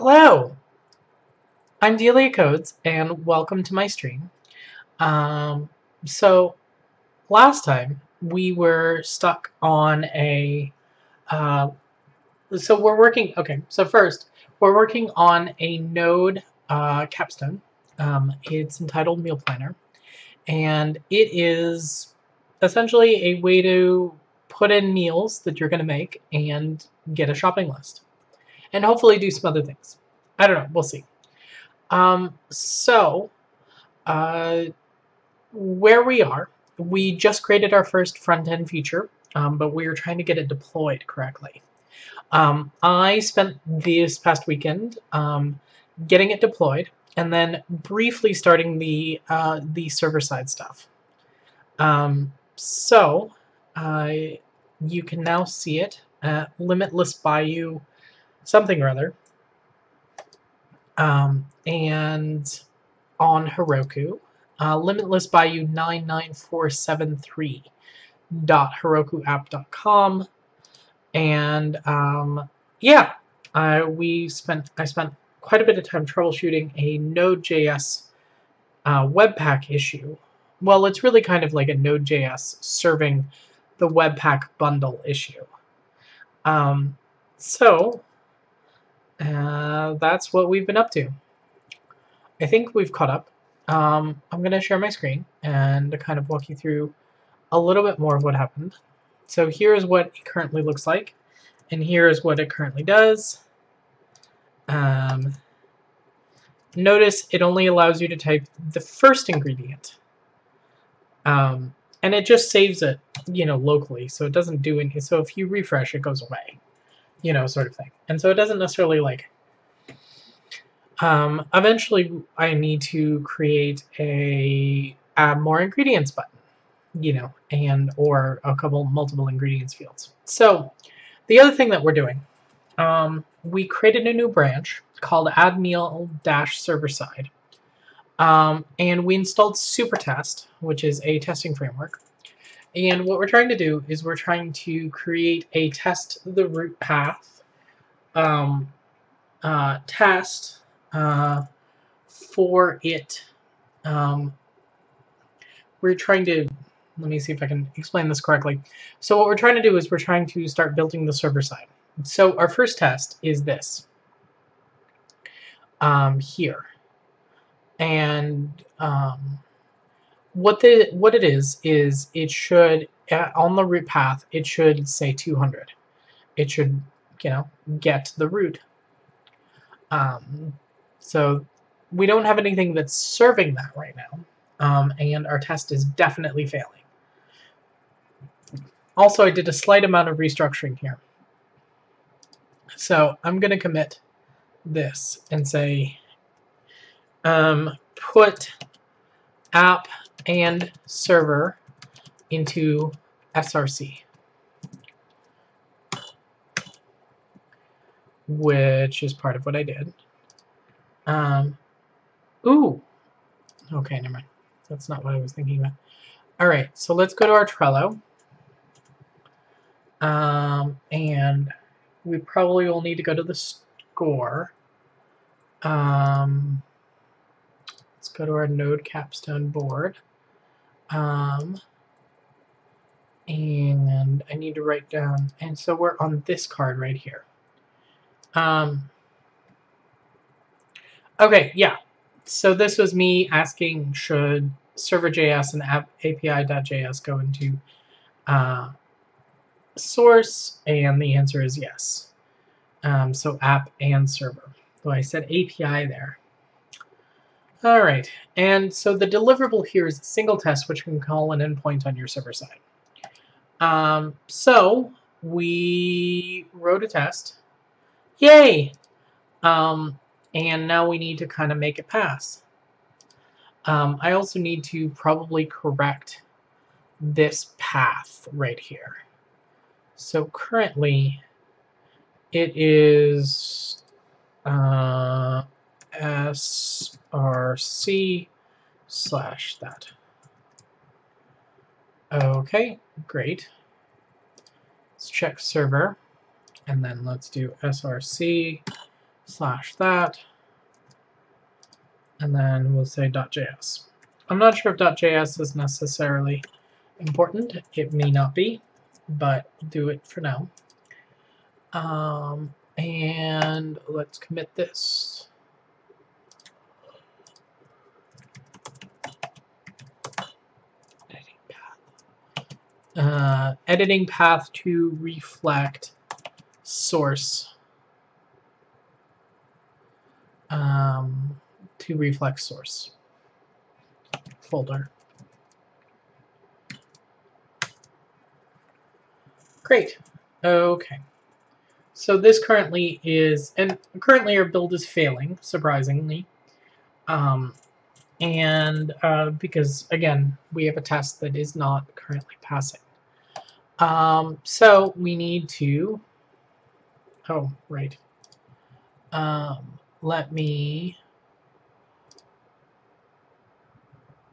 Hello, I'm Delia Codes, and welcome to my stream. Um, so last time we were stuck on a. Uh, so we're working. Okay, so first we're working on a node capstone. It's entitled Meal Planner, and it is essentially a way to put in meals that you're going to make and get a shopping list, and hopefully do some other things. I don't know. We'll see. So uh, where we are, we just created our first front end feature, but we are trying to get it deployed correctly. I spent this past weekend getting it deployed and then briefly starting the server side stuff. So you can now see it at Limitless Bayou something or other, and on Heroku, Limitless Bayou 99473.herokuapp.com, and yeah, I spent quite a bit of time troubleshooting a Node.js Webpack issue. Well, it's really kind of like a Node.js serving the Webpack bundle issue. So that's what we've been up to. I think we've caught up. I'm going to share my screen and kind of walk you through a little bit more of what happened. So here's what it currently looks like, and here's what it currently does. Notice it only allows you to type the first ingredient, and it just saves it, locally. So it doesn't do anything. So if you refresh, it goes away, sort of thing. And so it doesn't necessarily like. Eventually, I need to create a add more ingredients button, and or a couple multiple ingredients fields. So the other thing that we're doing, we created a new branch called add meal server side, and we installed Supertest, which is a testing framework. And what we're trying to do is we're trying to create a test the root path test for it. We're trying to, let me see if I can explain this correctly. So what we're trying to do is we're trying to start building the server side. So our first test is this here, and what it is it should on the root path it should say 200. It should get the root. So we don't have anything that's serving that right now, and our test is definitely failing. Also, I did a slight amount of restructuring here. So I'm going to commit this and say put app and server into src, which is part of what I did. Ooh, okay, never mind. That's not what I was thinking about. All right, so let's go to our Trello. And we probably will need to go to the score. Let's go to our node capstone board. And I need to write down, and so we're on this card right here. Okay, yeah. So this was me asking, should server.js and api.js go into source, and the answer is yes. So app and server. So I said API there. All right, and so the deliverable here is a single test which can call an endpoint on your server side. So we wrote a test. Yay! And now we need to kind of make it pass. I also need to probably correct this path right here. So currently it is src/that. Okay, great. Let's check server, and then let's do src/that slash that, and then we'll say .js. I'm not sure if .js is necessarily important. It may not be, but we'll do it for now. And let's commit this. Editing path to reflect source. To reflect source folder. Great. Okay. So this currently is, and currently our build is failing, surprisingly. Because, again, we have a test that is not currently passing. So we need to, oh, right. Let me,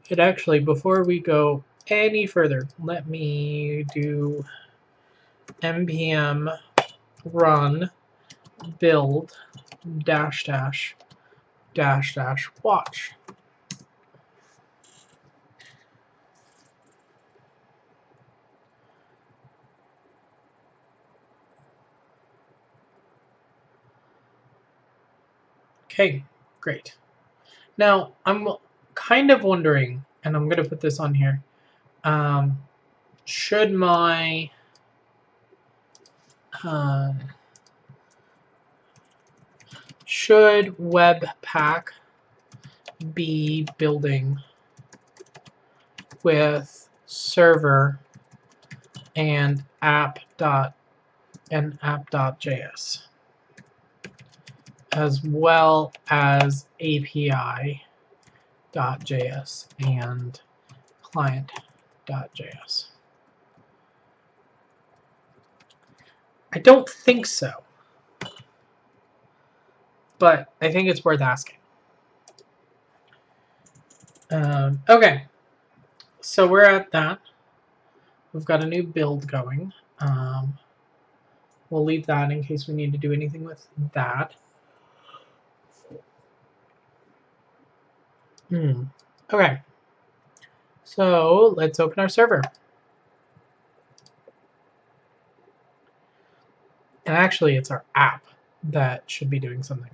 before we go any further, let me do npm run build dash dash dash dash watch. Okay, great. Now, I'm kind of wondering, and I'm going to put this on here, should my should Webpack be building with server and app.js as well as API.js and client.js? I don't think so, but I think it's worth asking. Okay, so we're at that. We've got a new build going. We'll leave that in case we need to do anything with that. Okay, so let's open our server. And actually, it's our app that should be doing something.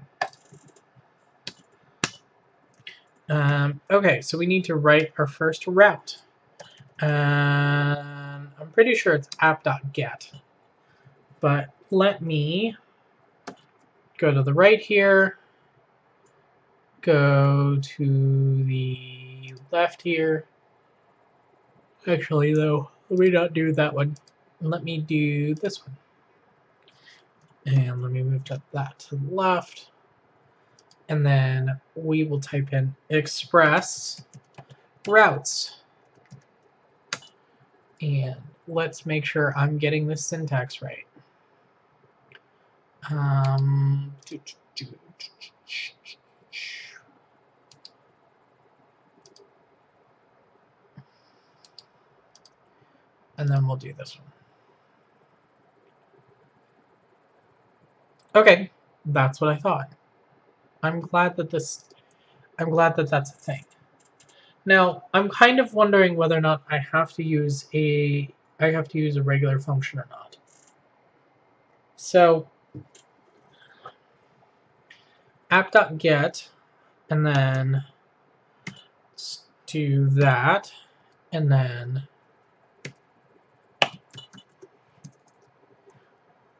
Okay, so we need to write our first route. I'm pretty sure it's app.get. But let me go to the right here, go to the left here. Actually, though, let me not do that one. Let me do this one. And let me move that to the left. And then we will type in express routes. And let's make sure I'm getting this syntax right. And then we'll do this one. Okay, that's what I thought. I'm glad that that's a thing. Now, I'm kind of wondering whether or not I have to use a regular function or not. So app.get, and then do that, and then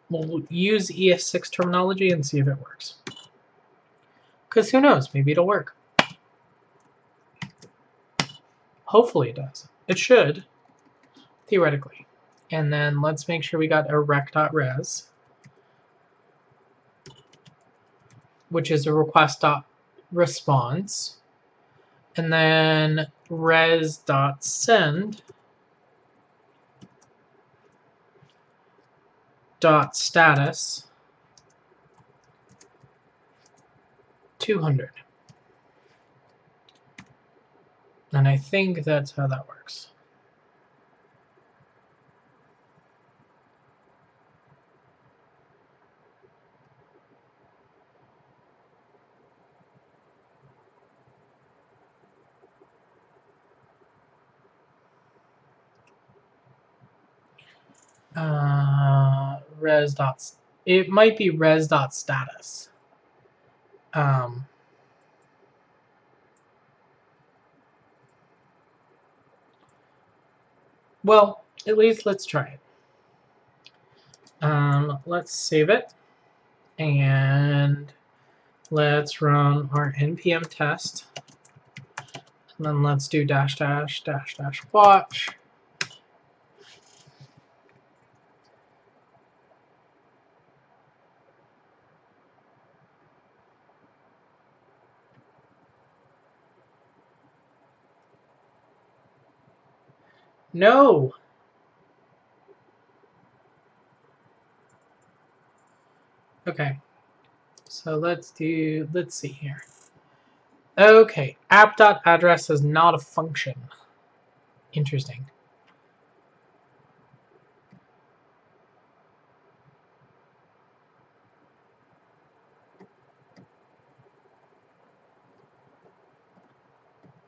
we'll use ES6 terminology and see if it works. Because who knows, maybe it'll work. Hopefully it does. It should, theoretically. And then let's make sure we got a rec.res, which is a request.response, and then res.send .status 200. And I think that's how that works. Res dots. It might be res dot status. Well, at least let's try it. Let's save it, and let's run our npm test, and then let's do dash dash dash dash watch. No. Okay. So let's see here. Okay, app.address is not a function. Interesting.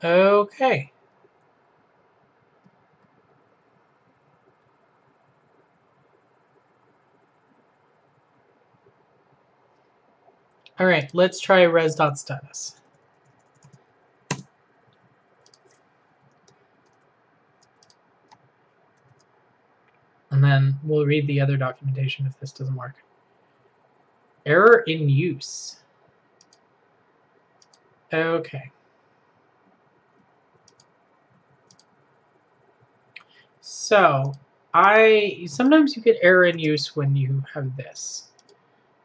Okay. All right, let's try res.status. And then we'll read the other documentation if this doesn't work. Error in use. Okay. So sometimes you get error in use when you have this.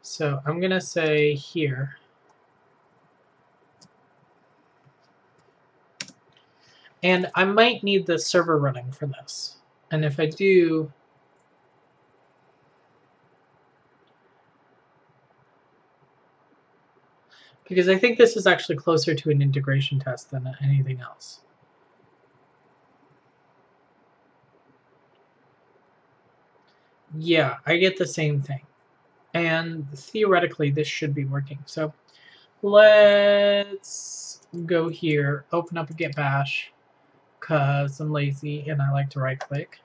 So I'm gonna say here. And I might need the server running for this. And if I do, because I think this is actually closer to an integration test than anything else. Yeah, I get the same thing. And theoretically, this should be working. So let's go here, open up a git bash, because I'm lazy and I like to right click.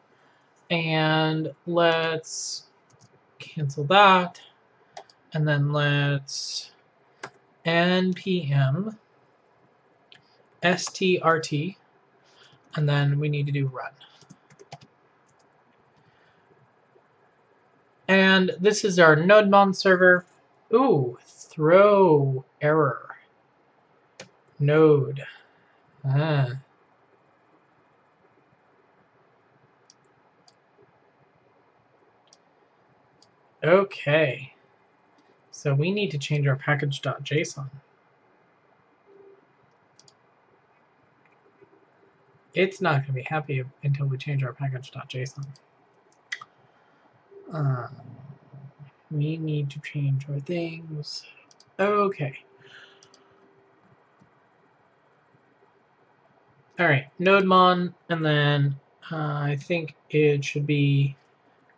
And let's cancel that. And then let's npm strt, and then we need to do run. And this is our nodemon server. Ooh, throw error. Node. Okay. So we need to change our package.json. It's not going to be happy until we change our package.json. We need to change our things. Okay. All right, nodemon, and then I think it should be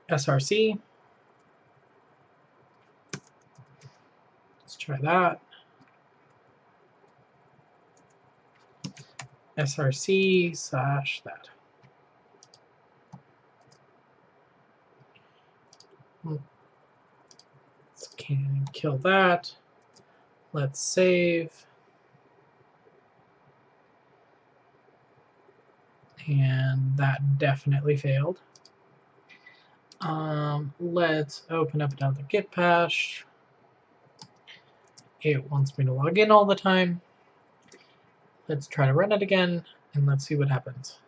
src. Let's try that. src / that. Can kill that. Let's save. And that definitely failed. Let's open up another git bash. It wants me to log in all the time. Let's try to run it again, and let's see what happens.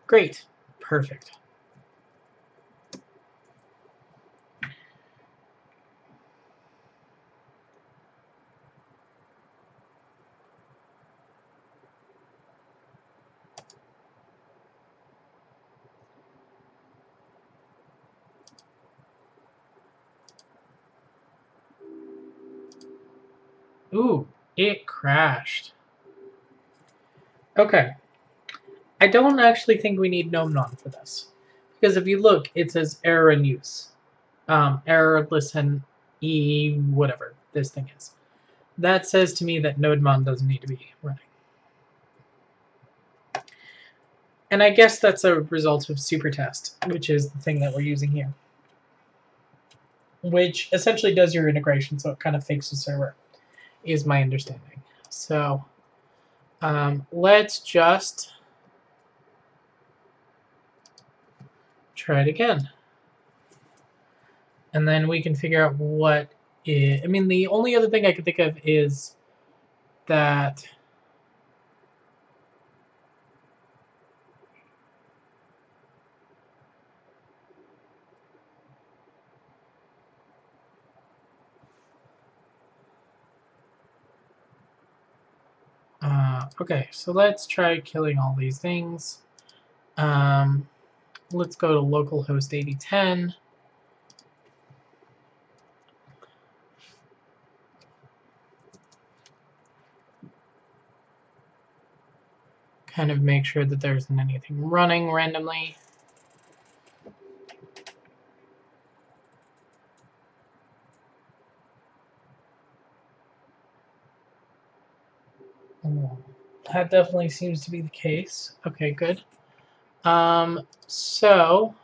Great. Perfect. Ooh, it crashed. Okay. I don't actually think we need nodemon for this. Because if you look, it says error in use. Error listen whatever this thing is. That says to me that nodemon doesn't need to be running. And I guess that's a result of supertest, which is the thing that we're using here, which essentially does your integration, so it kind of fakes the server, is my understanding. So let's just try it again. And then we can figure out what I mean, the only other thing I can think of is that okay, so let's try killing all these things. Let's go to localhost 8010. Kind of make sure that there isn't anything running randomly. That definitely seems to be the case. Okay, good. So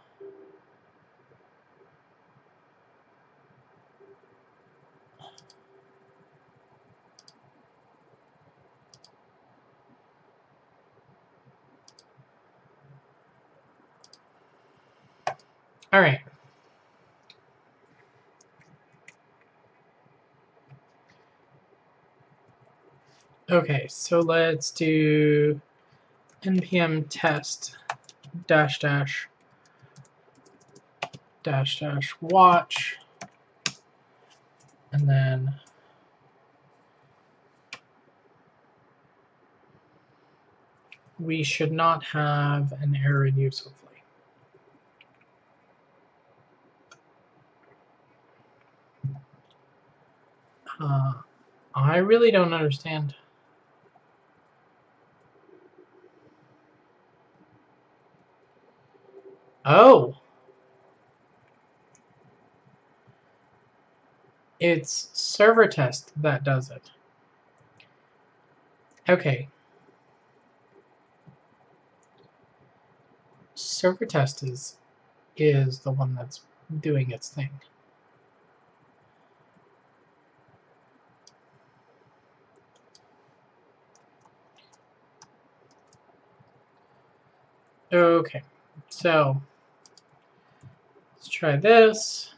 all right. Okay, so let's do npm test dash dash dash dash watch, and then we should not have an error in use, hopefully. I really don't understand. Oh, it's server test that does it. Okay. Server test is the one that's doing its thing. Okay, so let's try this.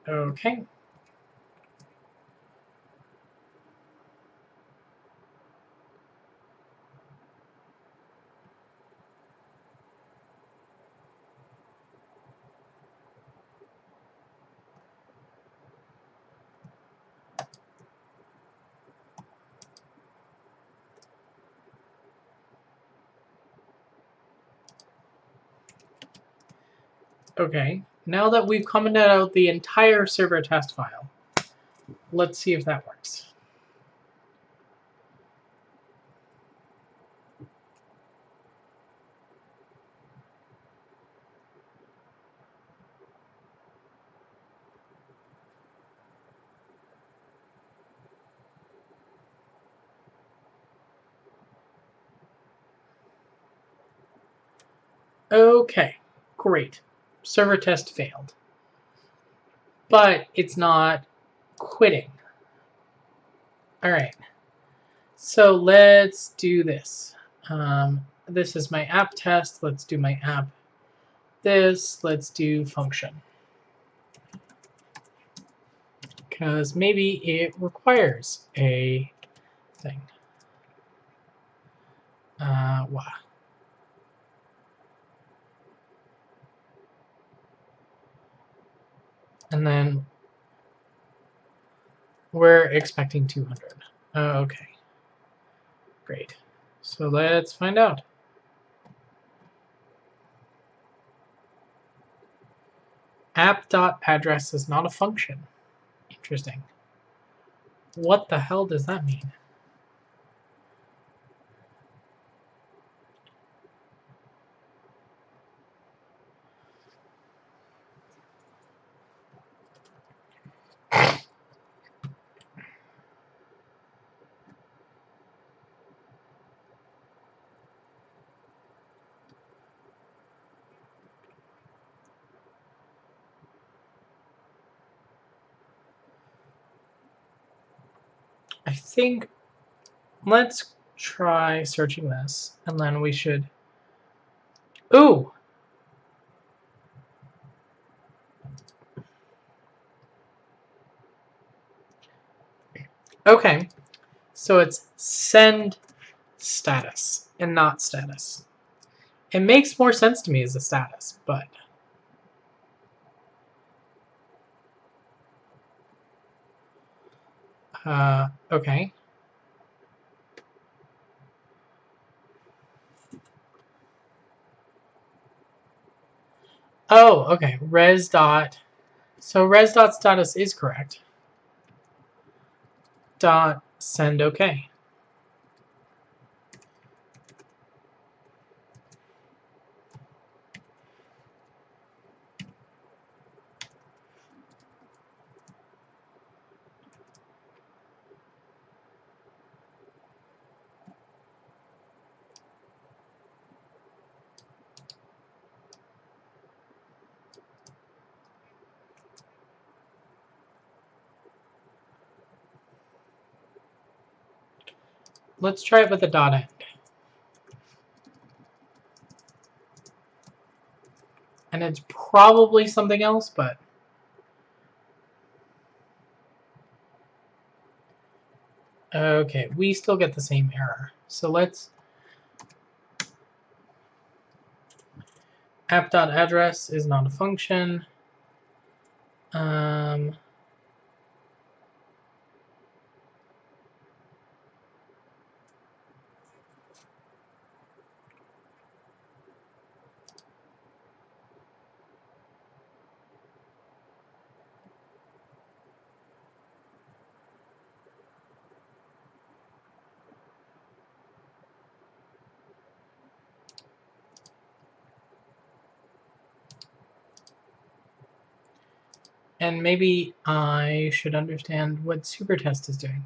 Okay. Okay, now that we've commented out the entire server test file, let's see if that works. Okay, great. Server test failed. But it's not quitting. Alright, so let's do this. This is my app test. Let's do my app this. Let's do function. Because maybe it requires a thing. Wow. And then we're expecting 200. Okay. Great. So let's find out. App.address is not a function. Interesting. What the hell does that mean? I think let's try searching this, and then we should. Ooh! Okay, so it's send status and not status. It makes more sense to me as a status, but okay. Oh, okay. Res dot. So res dot status is correct. Dot send okay. Let's try it with a dot end. And it's probably something else, but okay, we still get the same error. So let's app.address is not a function. Um, and maybe I should understand what supertest is doing.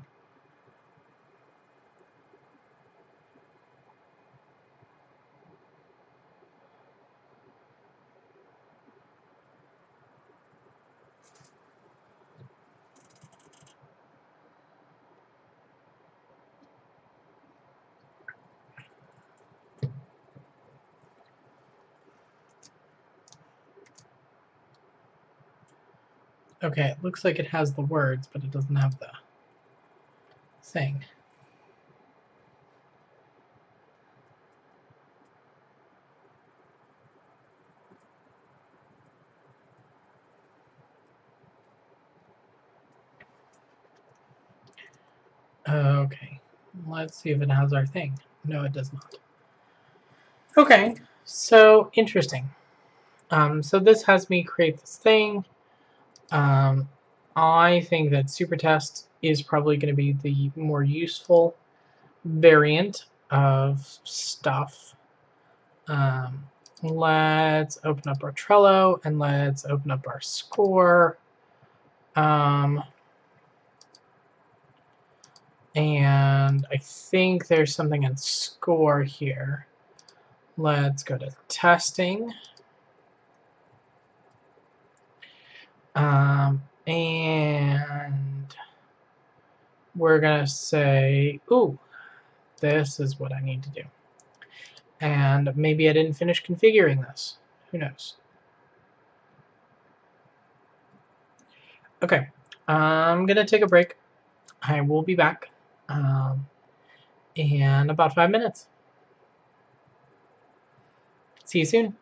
Okay, it looks like it has the words, but it doesn't have the thing. Okay, let's see if it has our thing. No, it does not. Okay, so interesting. So this has me create this thing. I think that supertest is probably going to be the more useful variant of stuff. Let's open up our Trello and let's open up our score. And I think there's something in score here. Let's go to testing. And we're going to say, ooh, this is what I need to do. And maybe I didn't finish configuring this. Who knows? Okay, I'm going to take a break. I will be back in about 5 minutes. See you soon.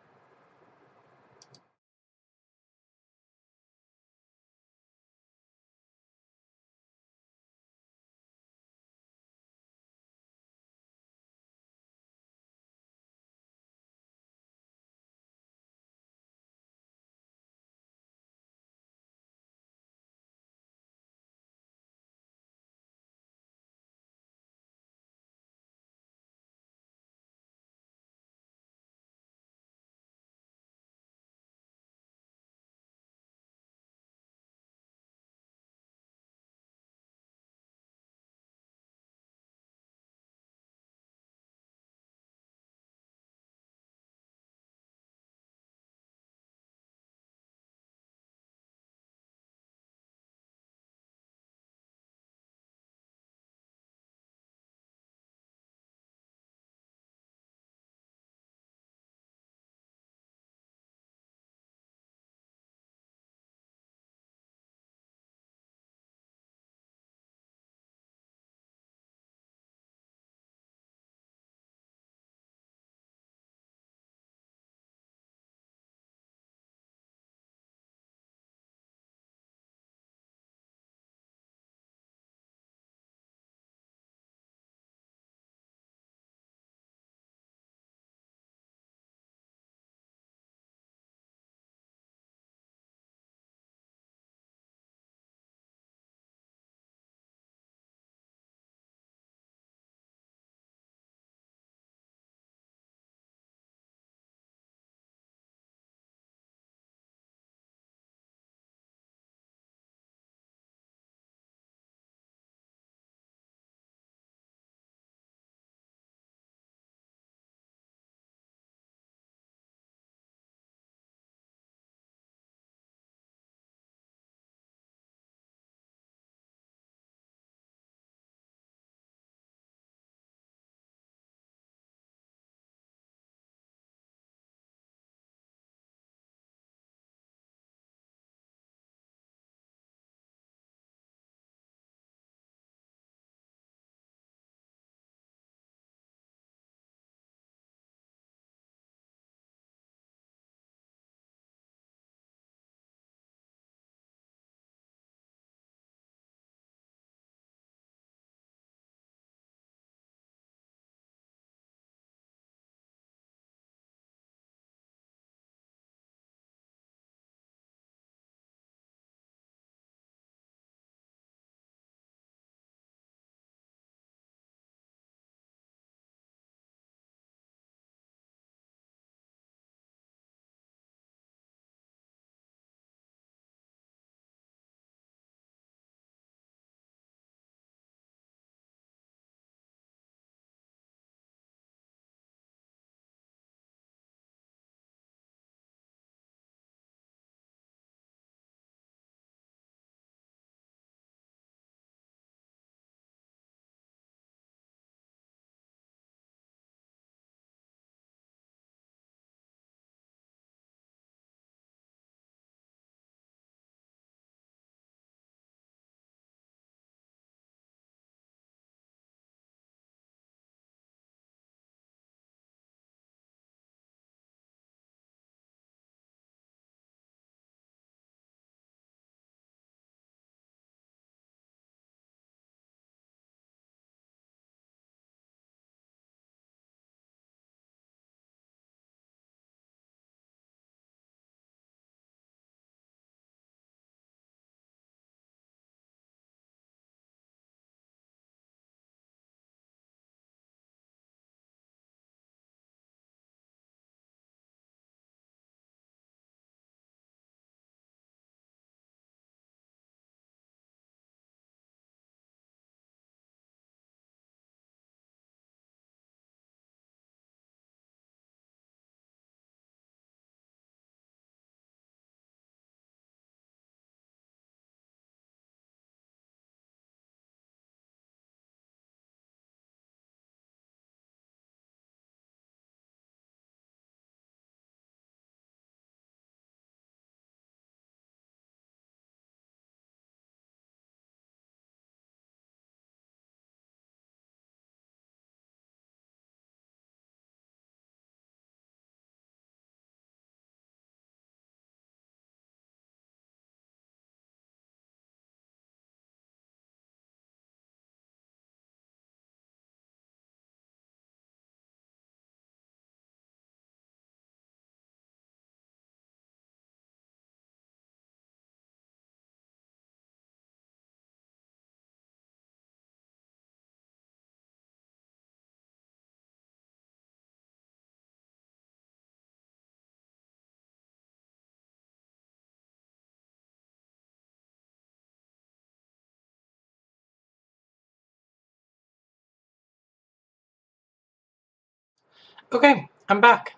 Okay, I'm back.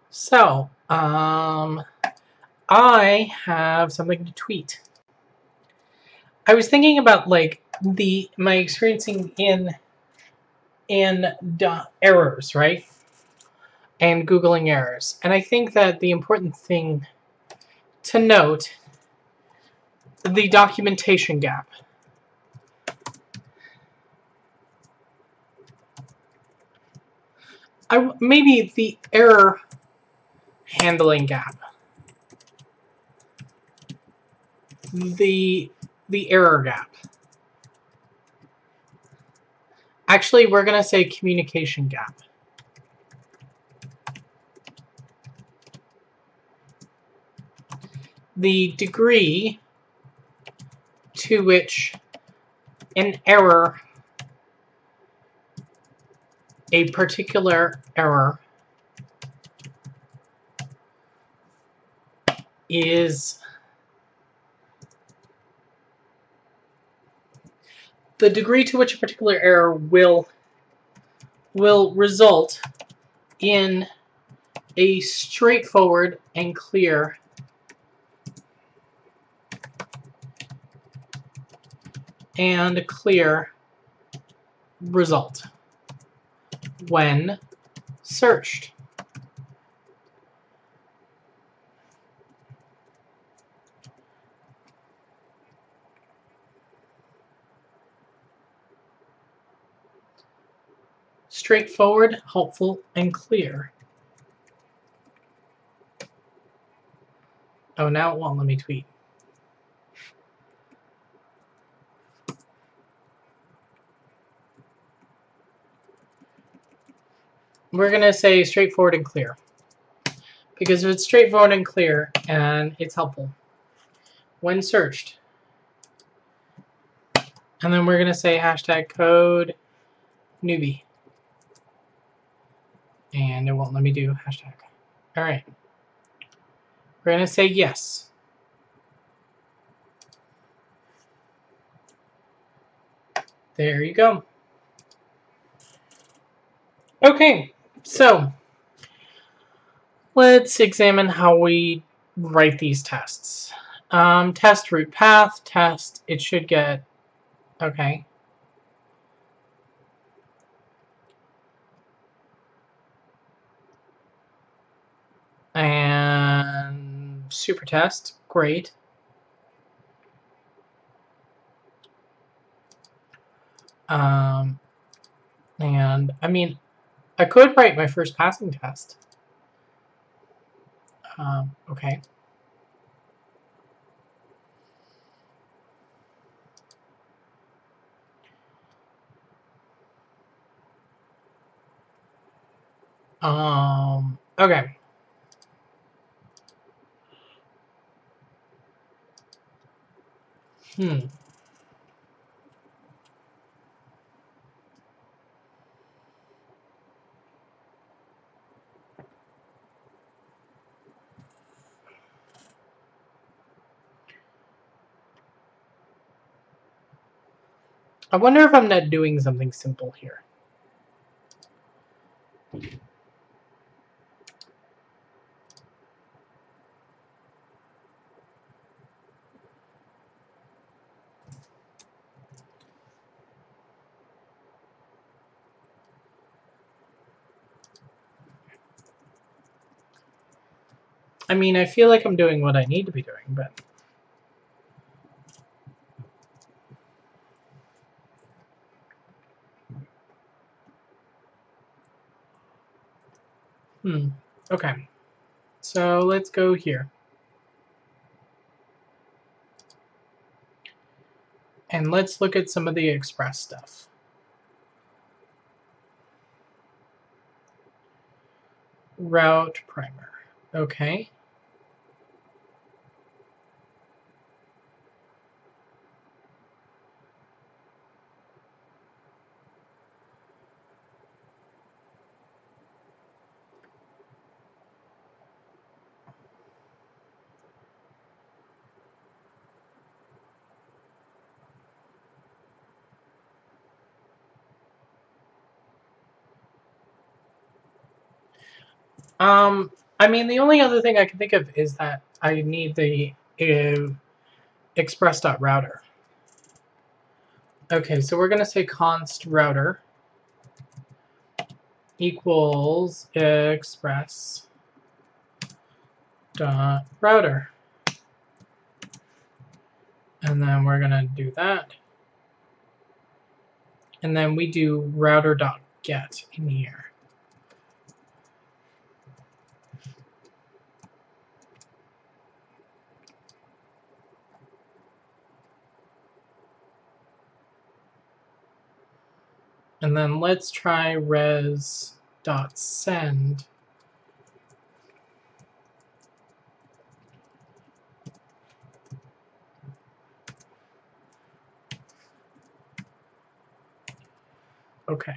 So, I have something to tweet. I was thinking about like the my experiencing in errors, right? And Googling errors. And I think that the important thing to note the documentation gap. Maybe the error handling gap. The error gap. Actually, we're going to say communication gap. The degree to which an error, a particular error, is the degree to which a particular error will result in a straightforward and clear result when searched. Straightforward, helpful, and clear. Oh, now it won't let me tweet. We're going to say straightforward and clear. Because if it's straightforward and clear, and it's helpful when searched. And then we're going to say hashtag code newbie. And it won't let me do hashtag. All right. We're going to say yes. There you go. Okay, so let's examine how we write these tests. Test root path, test, it should get, okay. And super test, great. And I mean, I could write my first passing test. Okay. Okay. I wonder if I'm not doing something simple here. I mean, I feel like I'm doing what I need to be doing, but... Okay. So let's go here. And let's look at some of the Express stuff. Route primer. Okay. I mean, the only other thing I can think of is that I need the express.router. Okay, so we're going to say const router equals express dot router. And then we're going to do that. And then we do router dot get in here. And then let's try res.send. Okay.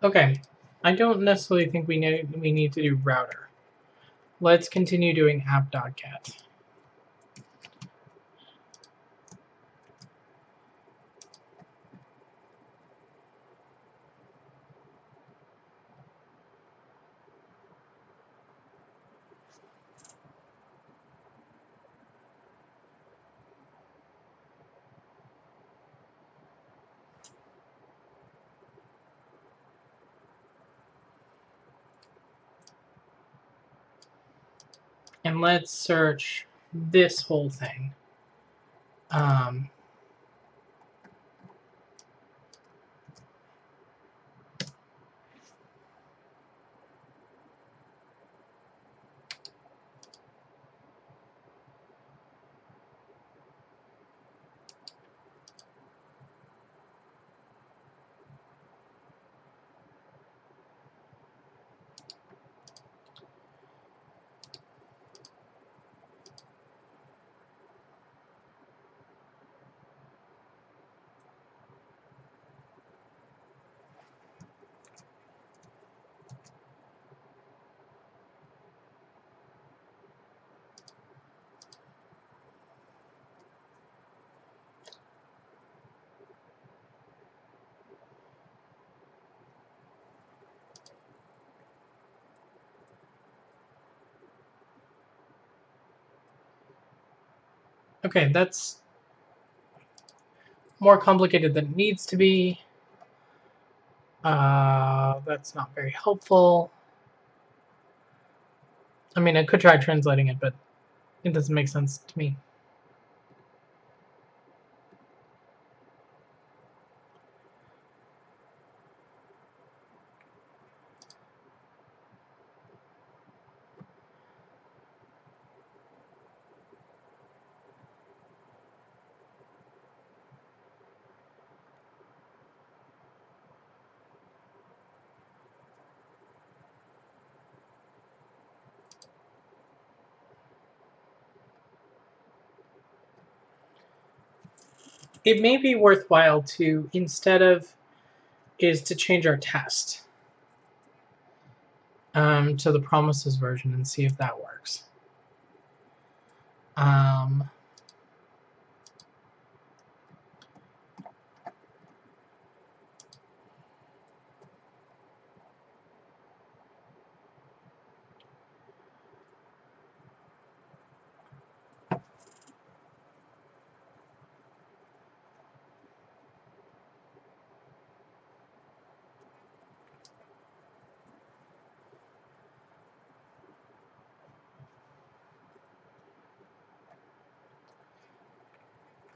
Okay. I don't necessarily think we need to do router. Let's continue doing app.get. And let's search this whole thing. Okay, that's more complicated than it needs to be. That's not very helpful. I mean, I could try translating it, but it doesn't make sense to me. It may be worthwhile to, instead of, is to change our test to the promises version and see if that works.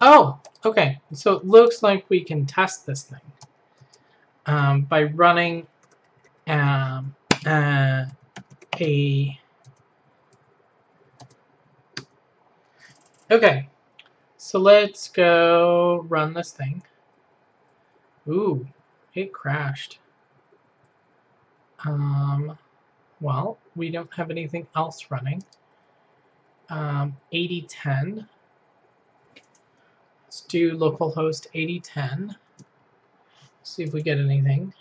Oh, okay. So it looks like we can test this thing by running a. Okay, so let's go run this thing. Ooh, it crashed. Well, we don't have anything else running. 8010. Let's do localhost 8010. See if we get anything.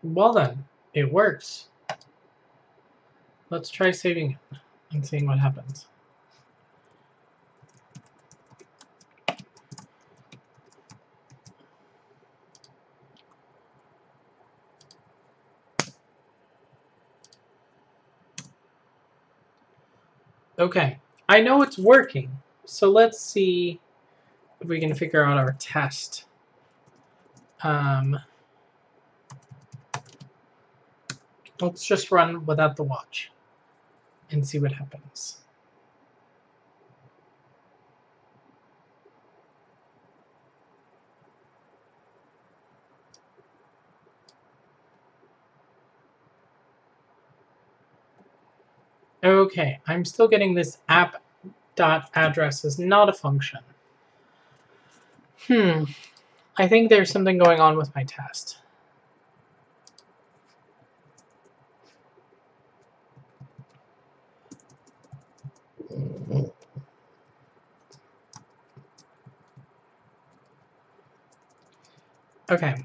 Well then, it works. Let's try saving it and seeing what happens. Okay, I know it's working, so let's see if we can figure out our test. Let's just run without the watch and see what happens. Okay, I'm still getting this app.address is not a function. I think there's something going on with my test. Okay.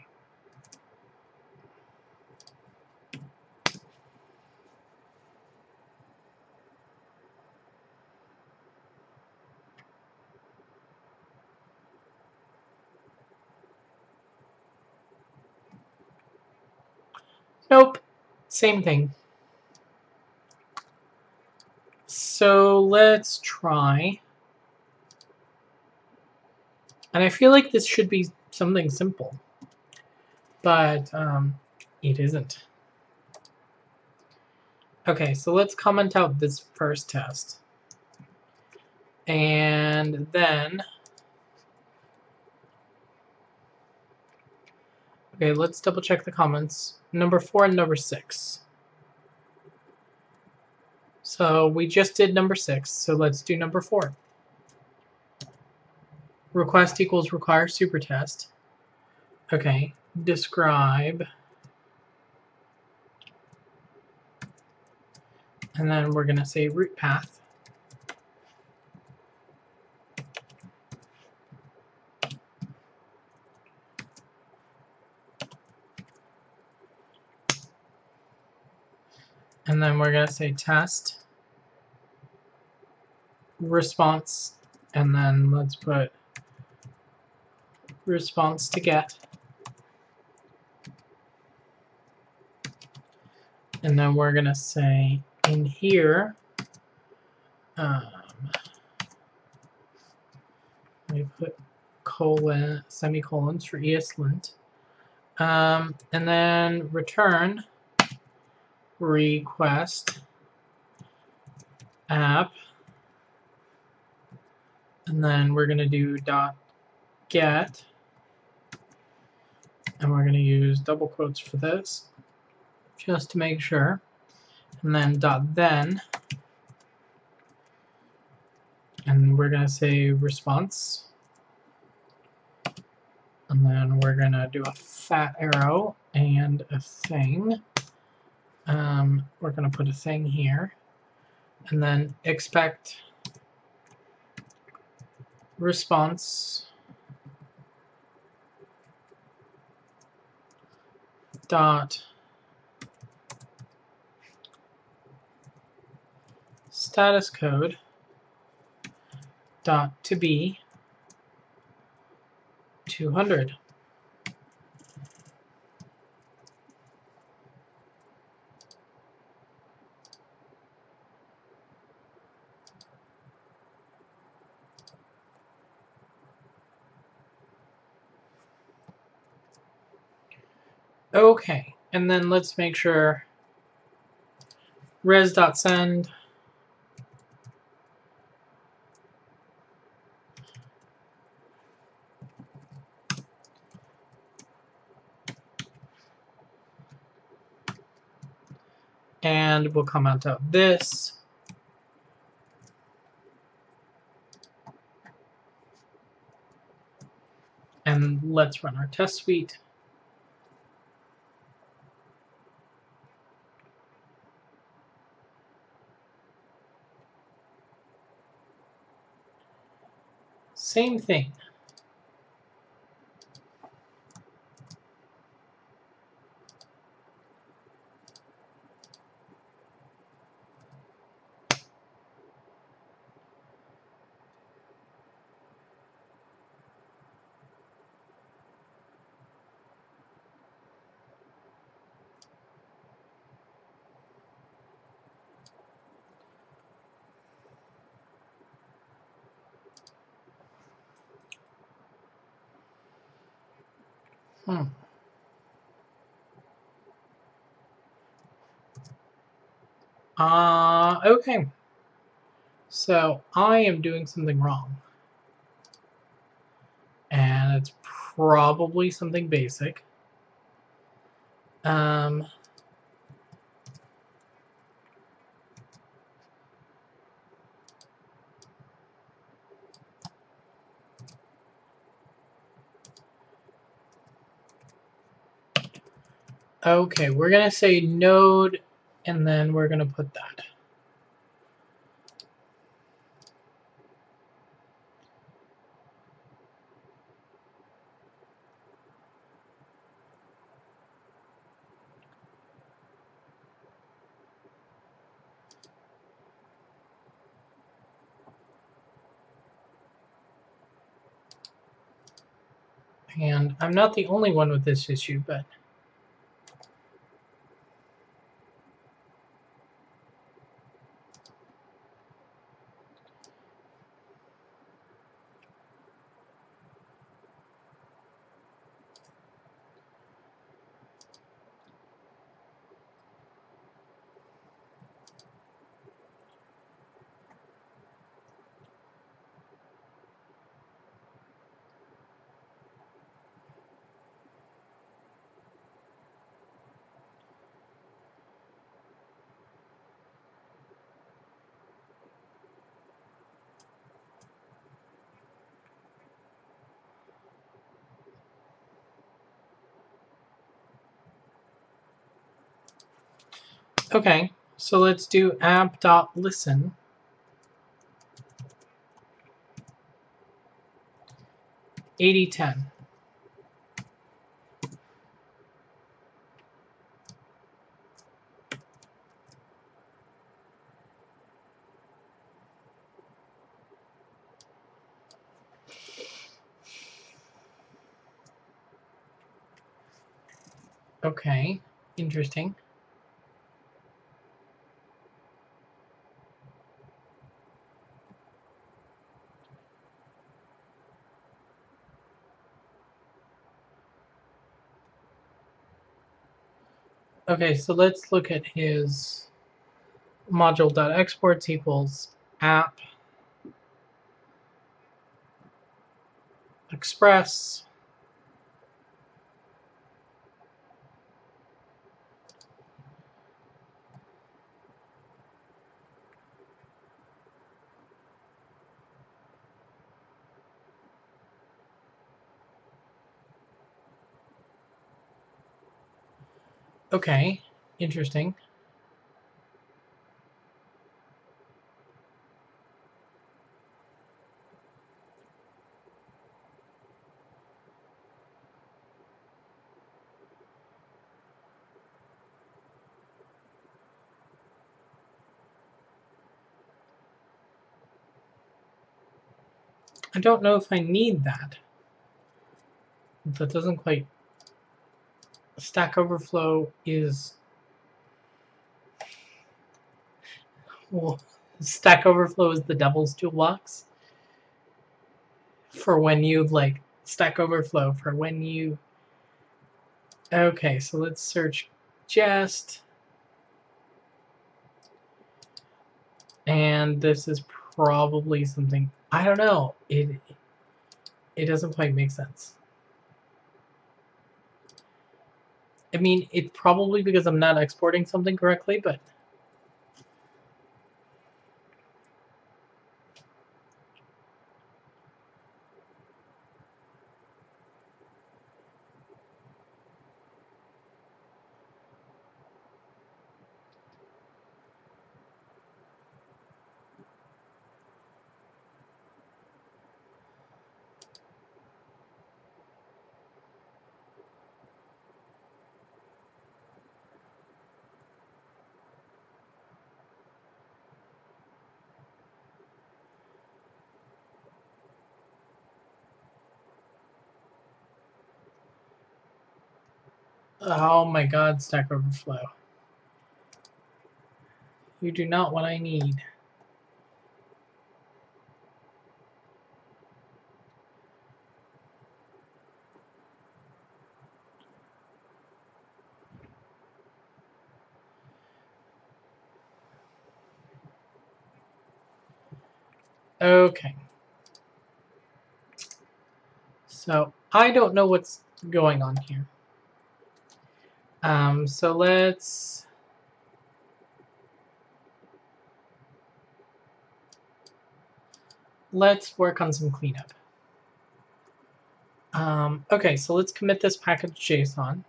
Nope. Same thing. So let's try. And I feel like this should be something simple. But it isn't. Okay, so let's comment out this first test. And then... Okay, let's double check the comments. Number 4 and number 6. So we just did number 6, so let's do number 4. Request equals require super test. Okay, describe. And then we're going to say route path. And then we're going to say test response. And then let's put response to get. And then we're going to say in here, we put semicolons for ESLint. And then return request app. And then we're going to do dot get. And we're going to use double quotes for this, just to make sure. And then dot then. And we're going to say response. And then we're going to do a fat arrow and a thing. We're going to put a thing here. And then expect response dot status code dot to be 200. Okay, and then let's make sure res.send and we'll comment out this. And let's run our test suite. Same thing. Hmm. Okay. So I am doing something wrong. And it's probably something basic. Um, okay, we're going to say node, and then we're going to put that. And I'm not the only one with this issue, but okay. So let's do app.listen. $80.10. Okay, interesting. Okay, so let's look at his module.exports equals app express. Okay, interesting. I don't know if I need that. That doesn't quite. Stack Overflow is. Well, Stack Overflow is the devil's toolbox for when you like Stack Overflow for when you. Okay, so let's search jest, and this is probably something I don't know. It doesn't quite make sense. I mean, it's probably because I'm not exporting something correctly, but Oh my god, Stack Overflow. You do not what I need. Okay. So I don't know what's going on here. So let's work on some cleanup. Okay, so let's commit this package JSON.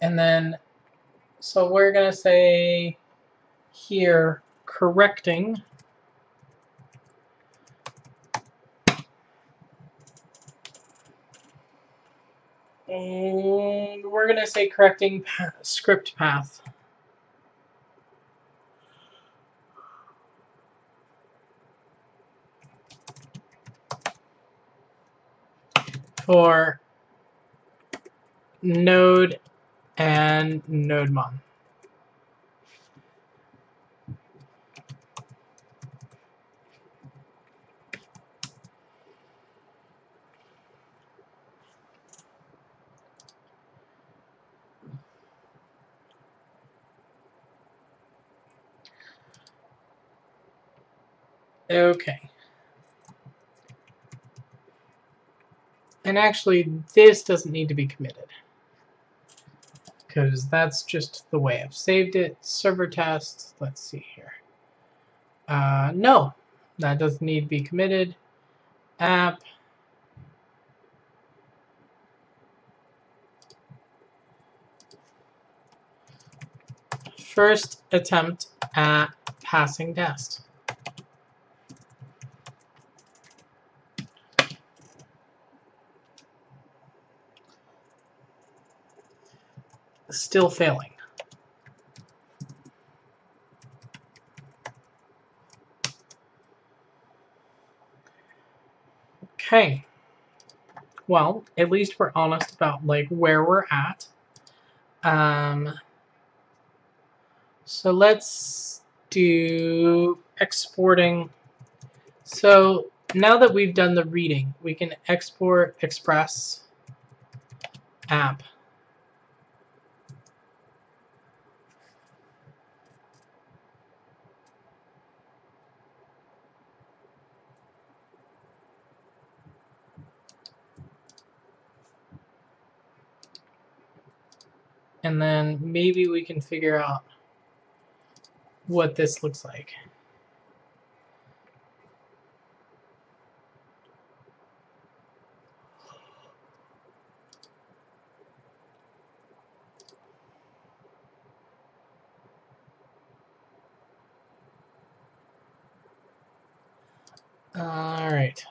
And then, so we're going to say here, correcting. And we're going to say correcting script path. For node and nodemon. Okay. And actually, this doesn't need to be committed, because that's just the way I've saved it. Server test, let's see here. No, that doesn't need to be committed. App. First attempt at passing test. Still failing. Okay. Well, at least we're honest about like where we're at. So let's do exporting. So now that we've done the reading, we can export express app. And then maybe we can figure out what this looks like. All right.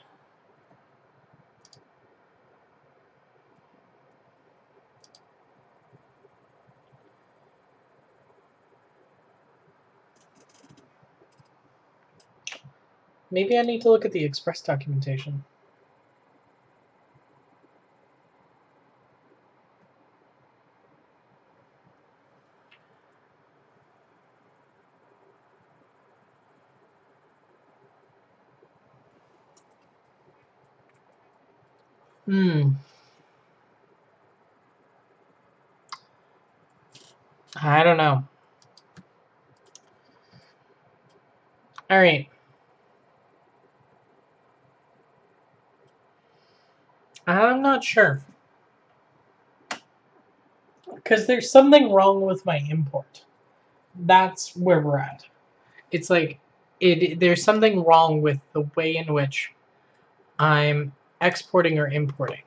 Maybe I need to look at the Express documentation. I don't know. All right. I'm not sure. Because there's something wrong with my import. That's where we're at. It's like there's something wrong with the way in which I'm exporting or importing.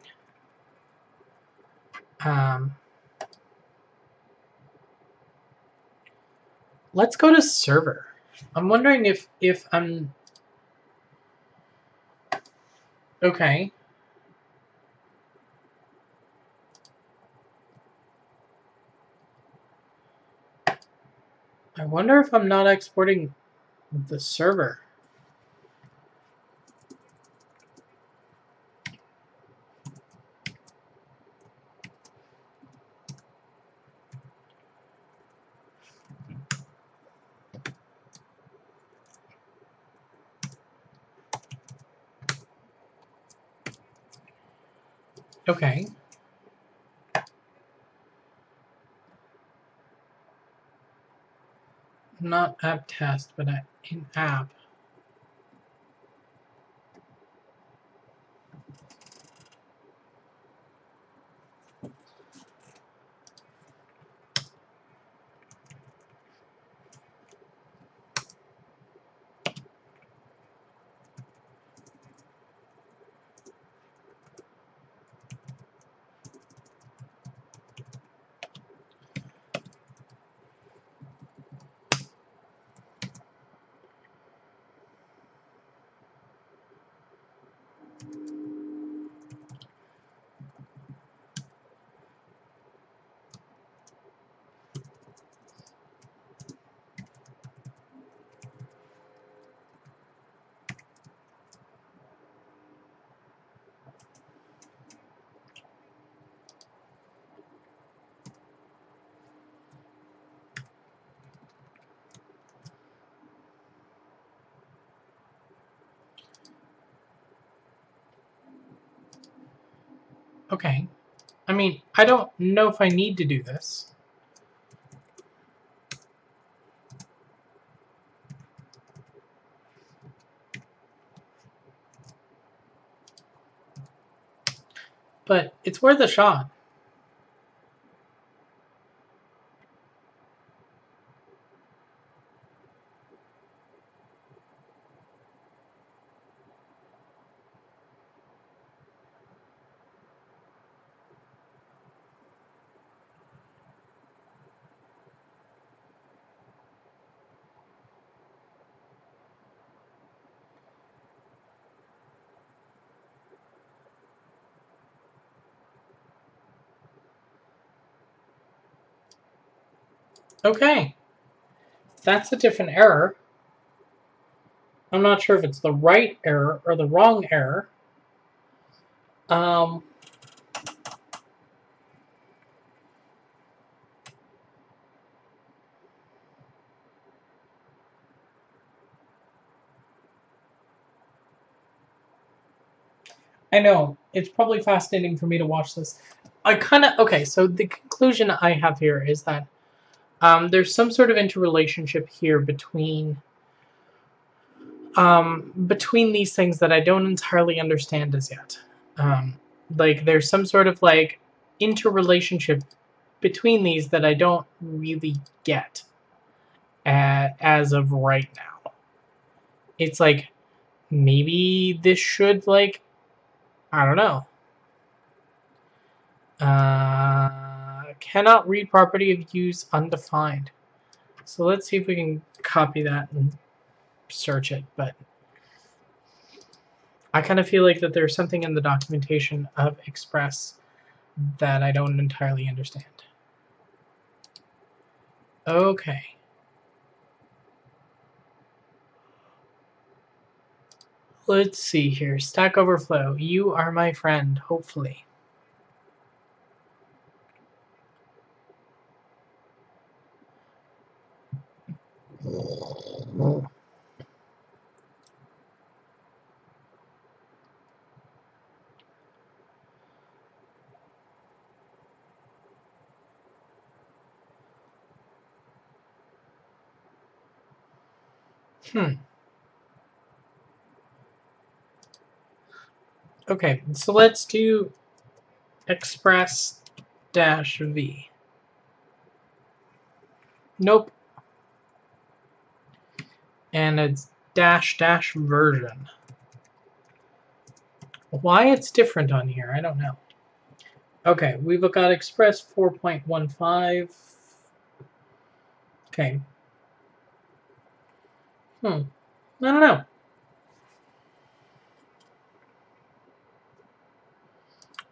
Let's go to server. I'm wondering if I'm okay. I wonder if I'm not exporting the server. Okay. Not app test, but in app. Okay. I mean, I don't know if I need to do this. But it's worth a shot. Okay. That's a different error. I'm not sure if it's the right error or the wrong error. Um, I know. It's probably fascinating for me to watch this. Okay, so the conclusion I have here is that there's some sort of interrelationship here between these things that I don't entirely understand as yet. Um, like there's some sort of like interrelationship between these that I don't really get as of right now. It's like maybe this should like I don't know. Cannot read property of use undefined. So let's see if we can copy that and search it. But I kind of feel like that there's something in the documentation of Express that I don't entirely understand. Okay. Let's see here. Stack Overflow. You are my friend, hopefully. Hmm. Okay, so let's do Express dash V. Nope. And it's dash dash version. Why it's different on here, I don't know. Okay, we've got Express 4.15. Okay. I don't know.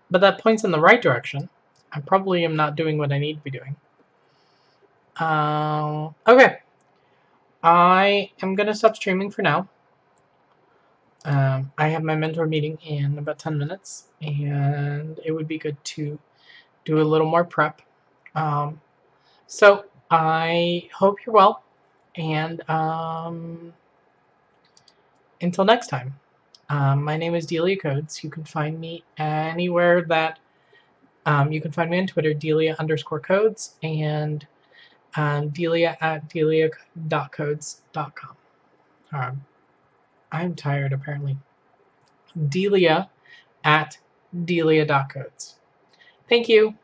But that points in the right direction. I probably am not doing what I need to be doing. Okay. I am going to stop streaming for now. I have my mentor meeting in about 10 minutes, and it would be good to do a little more prep. So I hope you're well, and until next time. My name is Delia Codes. You can find me anywhere that you can find me on Twitter, Delia_codes, and Delia at Delia.codes.com. I'm tired apparently. Delia at Delia.codes. Thank you.